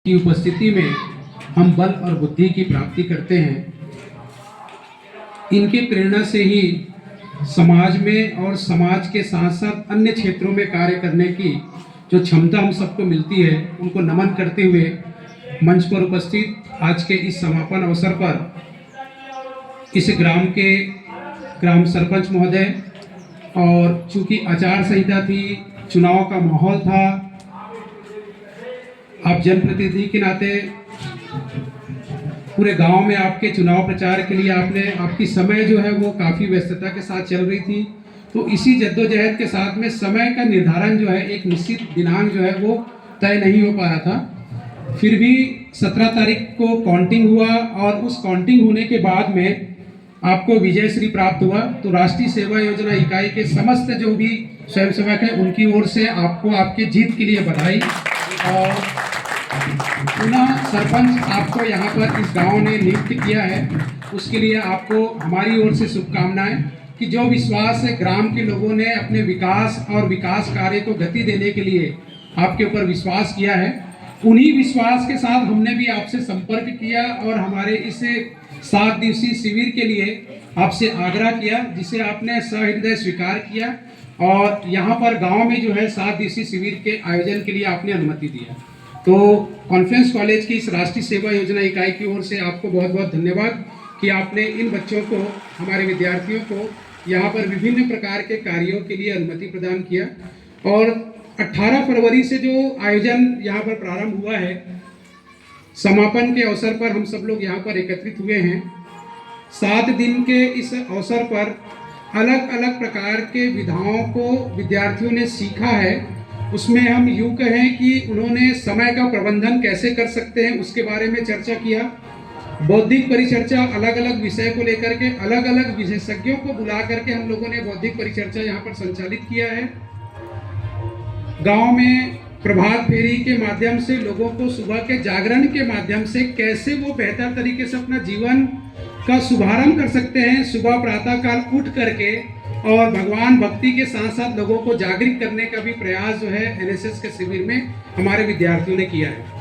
की उपस्थिति में हम बल और बुद्धि की प्राप्ति करते हैं। इनकी प्रेरणा से ही समाज में और समाज के साथ साथ अन्य क्षेत्रों में कार्य करने की जो क्षमता हम सबको मिलती है, उनको नमन करते हुए मंच पर उपस्थित आज के इस समापन अवसर पर इस ग्राम के ग्राम सरपंच महोदय, और चूंकि आचार संहिता थी, चुनाव का माहौल था, आप जनप्रतिनिधि के नाते पूरे गांव में आपके चुनाव प्रचार के लिए आपकी समय जो है वो काफ़ी व्यस्तता के साथ चल रही थी। तो इसी जद्दोजहद के साथ में समय का निर्धारण जो है, एक निश्चित दिनांक जो है वो तय नहीं हो पा रहा था। फिर भी 17 तारीख को काउंटिंग हुआ और उस काउंटिंग होने के बाद में आपको विजय श्री प्राप्त हुआ। तो राष्ट्रीय सेवा योजना इकाई के समस्त जो भी स्वयंसेवक हैं, उनकी ओर से आपको आपके जीत के लिए बधाई। और पुनः सरपंच आपको यहाँ पर इस गांव ने नियुक्त किया है, उसके लिए आपको हमारी ओर से शुभकामनाएं कि जो विश्वास ग्राम के लोगों ने अपने विकास और विकास कार्य को गति देने के लिए आपके ऊपर विश्वास किया है, उन्हीं विश्वास के साथ हमने भी आपसे संपर्क किया और हमारे इस 7 दिवसीय शिविर के लिए आपसे आग्रह किया, जिसे आपने सहृदय स्वीकार किया और यहाँ पर गांव में जो है 7 दिवसीय शिविर के आयोजन के लिए आपने अनुमति दिया। तो कॉन्फ्रेंस कॉलेज की इस राष्ट्रीय सेवा योजना इकाई की ओर से आपको बहुत बहुत धन्यवाद कि आपने इन बच्चों को, हमारे विद्यार्थियों को यहाँ पर विभिन्न प्रकार के कार्यों के लिए अनुमति प्रदान किया। और 18 फरवरी से जो आयोजन यहाँ पर प्रारंभ हुआ है, समापन के अवसर पर हम सब लोग यहाँ पर एकत्रित हुए हैं। 7 दिन के इस अवसर पर अलग अलग प्रकार के विधाओं को विद्यार्थियों ने सीखा है। उसमें हम यूँ कहें कि उन्होंने समय का प्रबंधन कैसे कर सकते हैं, उसके बारे में चर्चा किया। बौद्धिक परिचर्चा, अलग अलग विषय को लेकर के अलग अलग विशेषज्ञों को बुला करके हम लोगों ने बौद्धिक परिचर्चा यहाँ पर संचालित किया है। गांव में प्रभात फेरी के माध्यम से लोगों को सुबह के जागरण के माध्यम से कैसे वो बेहतर तरीके से अपना जीवन का शुभारंभ कर सकते हैं, सुबह प्रातःकाल उठ करके, और भगवान भक्ति के साथ साथ लोगों को जागृत करने का भी प्रयास जो है एनएसएस के शिविर में हमारे विद्यार्थियों ने किया है।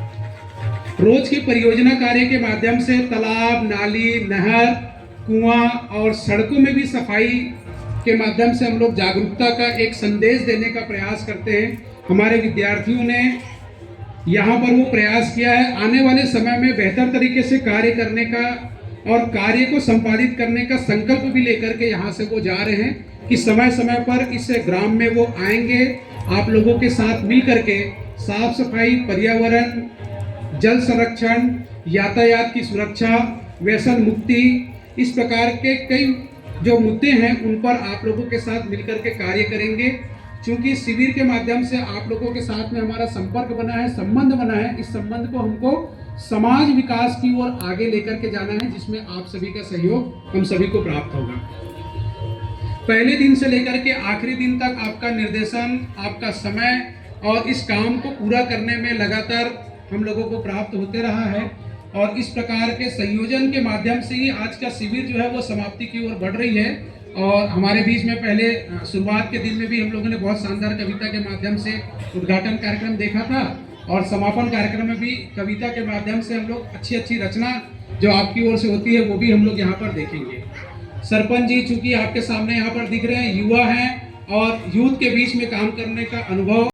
रोज के परियोजना कार्य के माध्यम से तालाब, नाली, नहर, कुआं और सड़कों में भी सफाई के माध्यम से हम लोग जागरूकता का एक संदेश देने का प्रयास करते हैं। हमारे विद्यार्थियों ने यहाँ पर वो प्रयास किया है आने वाले समय में बेहतर तरीके से कार्य करने का और कार्य को संपादित करने का संकल्प भी लेकर के यहाँ से वो जा रहे हैं कि समय समय पर इस ग्राम में वो आएंगे, आप लोगों के साथ मिल करके साफ सफाई, पर्यावरण, जल संरक्षण, यातायात की सुरक्षा, व्यसन मुक्ति, इस प्रकार के कई जो मुद्दे हैं उन पर आप लोगों के साथ मिलकर के कार्य करेंगे। क्योंकि शिविर के माध्यम से आप लोगों के साथ में हमारा संपर्क बना है, संबंध बना है। इस संबंध को हमको समाज विकास की ओर आगे लेकर के जाना है, जिसमें आप सभी का सहयोग हम सभी को प्राप्त होगा। पहले दिन से लेकर के आखिरी दिन तक आपका निर्देशन, आपका समय और इस काम को पूरा करने में लगातार हम लोगों को प्राप्त होते रहा है। और इस प्रकार के संयोजन के माध्यम से ही आज का शिविर जो है वो समाप्ति की ओर बढ़ रही है। और हमारे बीच में पहले शुरुआत के दिन में भी हम लोगों ने बहुत शानदार कविता के माध्यम से उद्घाटन कार्यक्रम देखा था, और समापन कार्यक्रम में भी कविता के माध्यम से हम लोग अच्छी अच्छी रचना जो आपकी ओर से होती है वो भी हम लोग यहाँ पर देखेंगे। सरपंच जी चूंकि आपके सामने यहाँ पर दिख रहे हैं, युवा हैं और यूथ के बीच में काम करने का अनुभव